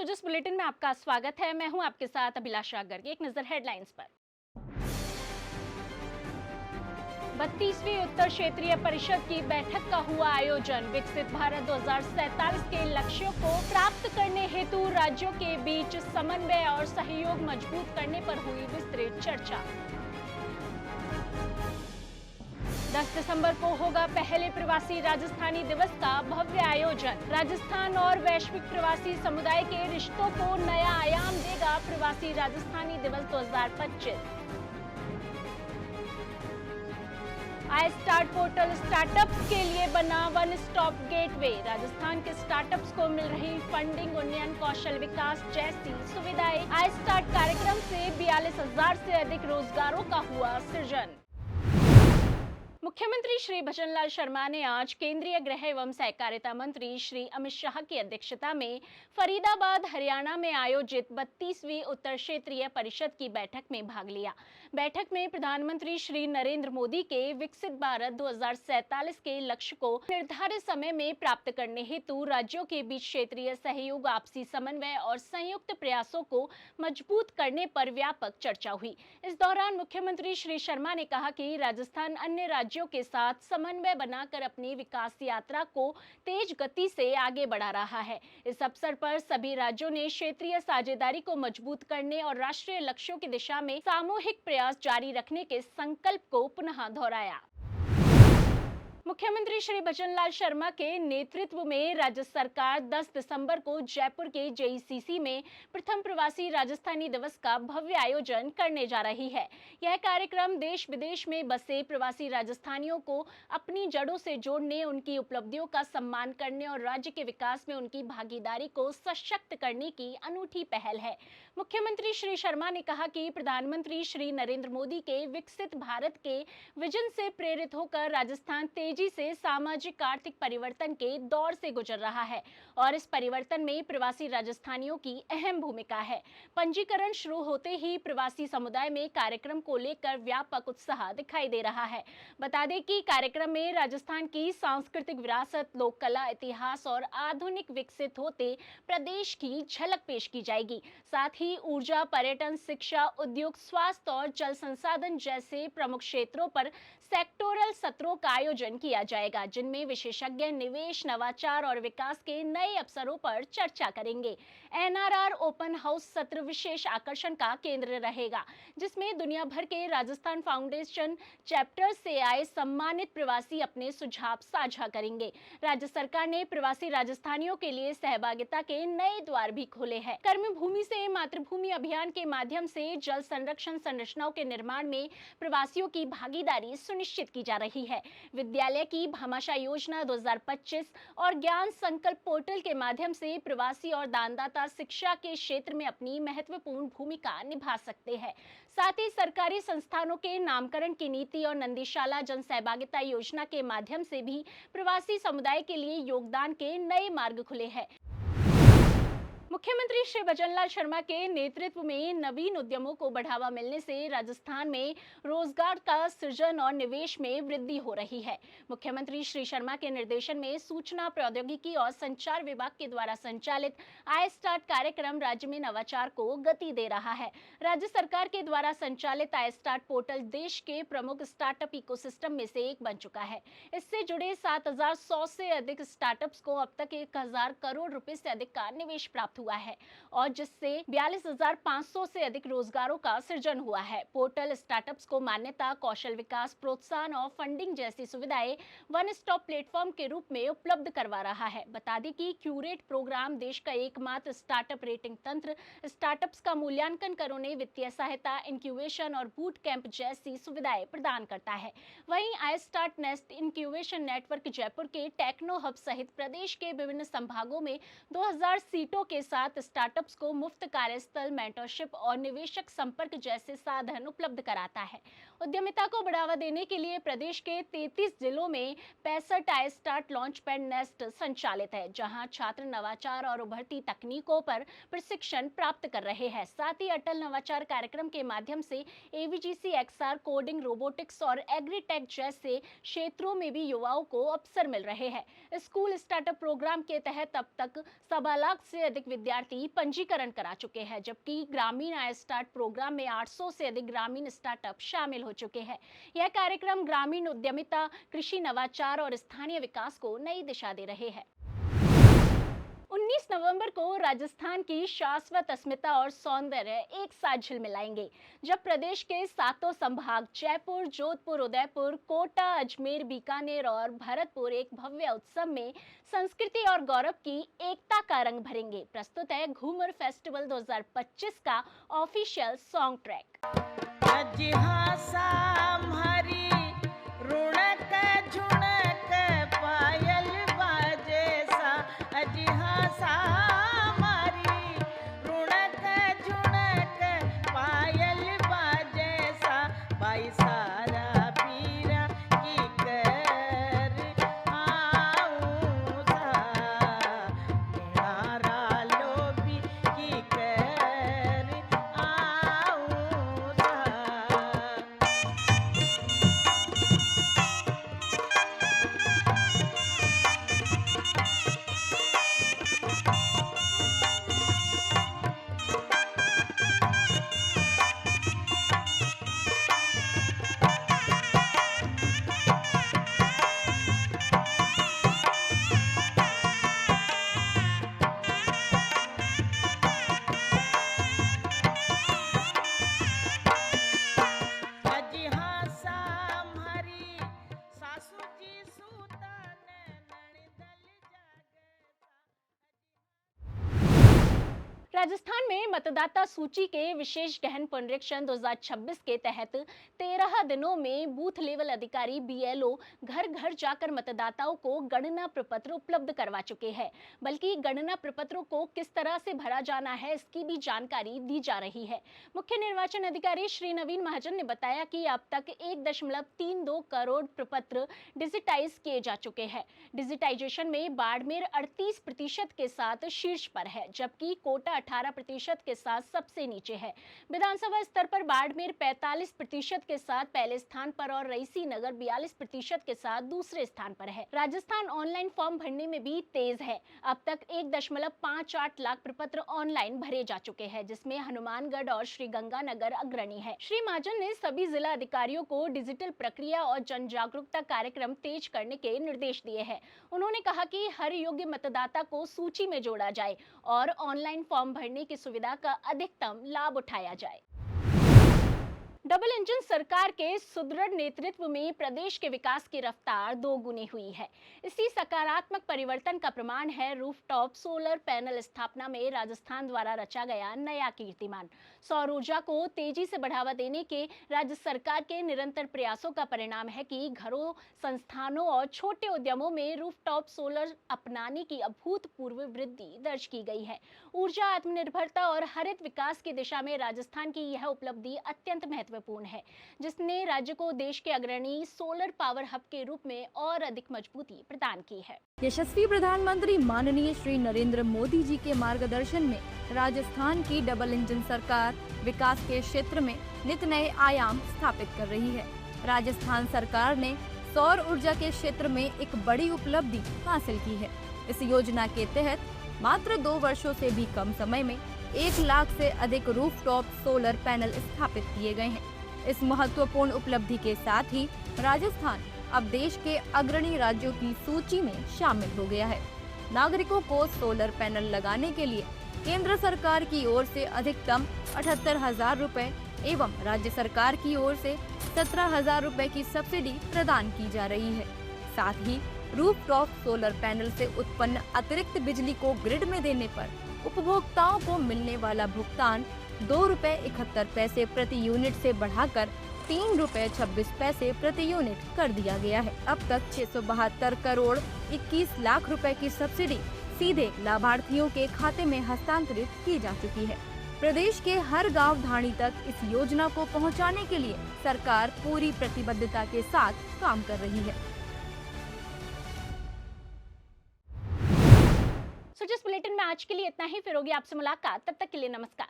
Sujas bulletin में आपका स्वागत है। मैं हूं आपके साथ अभिलाषा गर्ग। एक नजर हेडलाइंस पर। 32वीं उत्तर क्षेत्रीय परिषद की बैठक का हुआ आयोजन। विकसित भारत 2047 के लक्ष्यों को प्राप्त करने हेतु राज्यों के बीच समन्वय और सहयोग मजबूत करने पर हुई विस्तृत चर्चा। 10 दिसंबर को होगा पहले प्रवासी राजस्थानी दिवस का भव्य आयोजन। राजस्थान और वैश्विक प्रवासी समुदाय के रिश्तों को नया आयाम देगा प्रवासी राजस्थानी दिवस 2025। आई स्टार्ट पोर्टल स्टार्टअप्स के लिए बना वन स्टॉप गेटवे। राजस्थान के स्टार्टअप्स को मिल रही फंडिंग, उन्नयन, कौशल विकास जैसी सुविधाएं। आई स्टार्ट कार्यक्रम से 42,000 से अधिक रोजगारों का हुआ सृजन। मुख्यमंत्री श्री भजनलाल शर्मा ने आज केंद्रीय गृह एवं सहकारिता मंत्री श्री अमित शाह की अध्यक्षता में फरीदाबाद, हरियाणा में आयोजित 32वीं उत्तर क्षेत्रीय परिषद की बैठक में भाग लिया। बैठक में प्रधानमंत्री श्री नरेंद्र मोदी के विकसित भारत 2047 के लक्ष्य को निर्धारित समय में प्राप्त करने हेतु राज्यों के बीच क्षेत्रीय सहयोग, आपसी समन्वय और संयुक्त प्रयासों को मजबूत करने पर व्यापक चर्चा हुई। इस दौरान मुख्यमंत्री श्री शर्मा ने कहा कि राजस्थान अन्य राज्यों के साथ समन्वय बनाकर अपनी विकास यात्रा को तेज गति से आगे बढ़ा रहा है। इस अवसर पर सभी राज्यों ने क्षेत्रीय साझेदारी को मजबूत करने और राष्ट्रीय लक्ष्यों की दिशा में सामूहिक प्रयास जारी रखने के संकल्प को पुनः दोहराया। मुख्यमंत्री श्री भजनलाल शर्मा के नेतृत्व में राज्य सरकार 10 दिसंबर को जयपुर के जेईसीसी में प्रथम प्रवासी राजस्थानी दिवस का भव्य आयोजन करने जा रही है। यह कार्यक्रम देश विदेश में बसे प्रवासी राजस्थानियों को अपनी जड़ों से जोड़ने, उनकी उपलब्धियों का सम्मान करने और राज्य के विकास में उनकी भागीदारी को सशक्त करने की अनूठी पहल है। मुख्यमंत्री श्री शर्मा ने कहा कि प्रधानमंत्री श्री नरेंद्र मोदी के विकसित भारत के विजन से प्रेरित होकर राजस्थान तेजी से सामाजिक आर्थिक परिवर्तन के दौर से गुजर रहा है और इस परिवर्तन में प्रवासी राजस्थानियों की अहम भूमिका है। पंजीकरण शुरू होते ही प्रवासी समुदाय में कार्यक्रम को लेकर व्यापक उत्साह दिखाई दे रहा है। बता दें कि कार्यक्रम में राजस्थान की सांस्कृतिक विरासत, लोक कला, इतिहास और आधुनिक विकसित होते प्रदेश की झलक पेश की जाएगी। साथ ही ऊर्जा, पर्यटन, शिक्षा, उद्योग, स्वास्थ्य और जल संसाधन जैसे प्रमुख क्षेत्रों पर सेक्टोरल सत्रों का आयोजन किया जाएगा, जिनमें विशेषज्ञ निवेश, नवाचार और विकास के नए अवसरों पर चर्चा करेंगे। एनआरआर ओपन हाउस सत्र विशेष आकर्षण का केंद्र रहेगा, जिसमें दुनिया भर के राजस्थान फाउंडेशन चैप्टर से आए सम्मानित प्रवासी अपने सुझाव साझा करेंगे। राज्य सरकार ने प्रवासी राजस्थानियों के लिए सहभागिता के नए द्वार भी खोले हैं। कर्मभूमि से मातृभूमि अभियान के माध्यम से जल संरक्षण संरचनाओं के निर्माण में प्रवासियों की भागीदारी सुनिश्चित की जा रही है। विद्यालय की भामाशाह योजना 2025 और ज्ञान संकल्प पोर्टल के माध्यम से प्रवासी और दानदाता शिक्षा के क्षेत्र में अपनी महत्वपूर्ण भूमिका निभा सकते हैं। साथ ही सरकारी संस्थानों के नामकरण की नीति और नंदीशाला जन सहभागिता योजना के माध्यम से भी प्रवासी समुदाय के लिए योगदान के नए मार्ग खुले हैं। मुख्यमंत्री श्री भजनलाल शर्मा के नेतृत्व में नवीन उद्यमों को बढ़ावा मिलने से राजस्थान में रोजगार का सृजन और निवेश में वृद्धि हो रही है। मुख्यमंत्री श्री शर्मा के निर्देशन में सूचना प्रौद्योगिकी और संचार विभाग के द्वारा संचालित आई स्टार्ट कार्यक्रम राज्य में नवाचार को गति दे रहा है। राज्य सरकार के द्वारा संचालित आई स्टार्ट पोर्टल देश के प्रमुख स्टार्टअप इकोसिस्टम में से एक बन चुका है। इससे जुड़े 7,100 से अधिक स्टार्टअप्स को अब तक 1,000 करोड़ रुपए से अधिक का निवेश प्राप्त हुआ है और जिससे 42,500 से अधिक रोजगारों का सृजन हुआ है। पोर्टल स्टार्टअप्स को मान्यता, कौशल विकास, प्रोत्साहन और फंडिंग जैसी सुविधाएं वन स्टॉप प्लेटफॉर्म के रूप में उपलब्ध करवा रहा है। बता दें कि क्यूरेट प्रोग्राम देश का एकमात्र स्टार्टअप रेटिंग तंत्र स्टार्टअप्स का मूल्यांकन कर उन्हें वित्तीय सहायता, इंक्यूबेशन और बूट कैंप जैसी सुविधाएं प्रदान करता है। वहीं I start nest incubation network Jaipur K techno hub सहित प्रदेश के विभिन्न संभागों में 2000 सीटों के साथ स्टार्टअप्स को मुफ्त कार्यस्थल, मेंटरशिप और निवेशक संपर्क जैसे साधन उपलब्ध कराता है। उद्यमिता को बढ़ावा देने के लिए प्रदेश के 33 जिलों में 65 I start launch pad nest संचालित है, जहां छात्र नवाचार और उभरती तकनीकों पर प्रशिक्षण प्राप्त कर रहे हैं। साथ ही अटल नवाचार कार्यक्रम के माध्यम से एवीजीसी, एक्सआर, कोडिंग, रोबोटिक्स और एग्रीटेक जैसे क्षेत्रों में भी युवाओं को अवसर मिल रहे हैं। स्कूल स्टार्टअप प्रोग्राम के तहत अब तक 1.25 लाख से अधिक विद्यार्थी पंजीकरण करा चुके हैं, जबकि ग्रामीण आय स्टार्ट प्रोग्राम में 800 से अधिक ग्रामीण स्टार्टअप शामिल हो चुके हैं। यह कार्यक्रम ग्रामीण उद्यमिता, कृषि नवाचार और स्थानीय विकास को नई दिशा दे रहे हैं। 19 नवंबर को राजस्थान की शाश्वत अस्मिता और सौंदर्य एक साथ झिलमिलाएंगे, जब प्रदेश के सातों संभाग जयपुर, जोधपुर, उदयपुर, कोटा, अजमेर, बीकानेर और भरतपुर एक भव्य उत्सव में संस्कृति और गौरव की एकता का रंग भरेंगे। प्रस्तुत है घूमर फेस्टिवल 2025 का ऑफिशियल सॉन्ग ट्रैक। राजस्थान में मतदाता सूची के विशेष गहन पुनरीक्षण 2026 के तहत 13 दिनों में बूथ लेवल अधिकारी बीएलओ घर घर जाकर मतदाताओं को गणना प्रपत्र उपलब्ध करवा चुके हैं। बल्कि गणना प्रपत्रों को किस तरह से भरा जाना है, इसकी भी जानकारी दी जा रही है। मुख्य निर्वाचन अधिकारी श्री नवीन महाजन ने बताया कि अब तक 1.32 करोड़ प्रपत्र डिजिटाइज किए जा चुके हैं। डिजिटाइजेशन में बाड़मेर 38% के साथ शीर्ष पर है, जबकि कोटा 18% के साथ सबसे नीचे है। विधानसभा स्तर पर बाड़मेर 45% के साथ पहले स्थान पर और रईसी नगर 42% के साथ दूसरे स्थान पर है। राजस्थान ऑनलाइन फॉर्म भरने में भी तेज है। अब तक 1.58 लाख प्रपत्र ऑनलाइन भरे जा चुके हैं, जिसमें हनुमानगढ़ और श्रीगंगानगर अग्रणी है। श्री महाजन ने सभी जिला अधिकारियों को डिजिटल प्रक्रिया और जन जागरूकता कार्यक्रम तेज करने के निर्देश दिए हैं। उन्होंने कहा कि हर योग्य मतदाता को सूची में जोड़ा जाए और ऑनलाइन फॉर्म भरने की सुविधा का अधिकतम लाभ उठाया जाए। डबल इंजन सरकार के सुदृढ़ नेतृत्व में प्रदेश के विकास की रफ्तार दोगुनी हुई है। इसी सकारात्मक परिवर्तन का प्रमाण है रूफटॉप सोलर पैनल स्थापना में राजस्थान द्वारा रचा गया नया कीर्तिमान। सौर ऊर्जा को तेजी से बढ़ावा देने के राज्य सरकार के निरंतर प्रयासों का परिणाम है कि घरों, संस्थानों और छोटे उद्यमों में रूफटॉप सोलर अपनाने की अभूतपूर्व वृद्धि दर्ज की गई है। ऊर्जा आत्मनिर्भरता और हरित विकास की दिशा में राजस्थान की यह उपलब्धि अत्यंत महत्वपूर्ण है, जिसने राज्य को देश के अग्रणी सोलर पावर हब के रूप में और अधिक मजबूती प्रदान की है। यशस्वी प्रधानमंत्री माननीय श्री नरेंद्र मोदी जी के मार्गदर्शन में राजस्थान की डबल इंजन सरकार विकास के क्षेत्र में नित नए आयाम स्थापित कर रही है। राजस्थान सरकार ने सौर ऊर्जा के क्षेत्र में एक बड़ी उपलब्धि हासिल की है। इस योजना के तहत मात्र 2 वर्षों से भी कम समय में 1 लाख से अधिक रूफटॉप सोलर पैनल स्थापित किए गए हैं। इस महत्वपूर्ण उपलब्धि के साथ ही राजस्थान अब देश के अग्रणी राज्यों की सूची में शामिल हो गया है। नागरिकों को सोलर पैनल लगाने के लिए केंद्र सरकार की ओर से अधिकतम 78,000 रुपए एवं राज्य सरकार की ओर से 17,000 रुपए की सब्सिडी प्रदान की जा रही है। साथ ही रूफटॉप सोलर पैनल से उत्पन्न अतिरिक्त बिजली को ग्रिड में देने पर उपभोक्ताओं को मिलने वाला भुगतान 2 रुपए 71 पैसे प्रति यूनिट से बढ़ाकर 3 रुपए 26 पैसे प्रति यूनिट कर दिया गया है। अब तक 672 करोड़ 21 लाख रुपए की सब्सिडी सीधे लाभार्थियों के खाते में हस्तांतरित की जा चुकी है। प्रदेश के हर गांव धाणी तक इस योजना को पहुंचाने के लिए सरकार पूरी प्रतिबद्धता के साथ काम कर रही है। जिस बुलेटिन में आज के लिए इतना ही, फिर होगी आपसे मुलाकात। तब तक के लिए नमस्कार।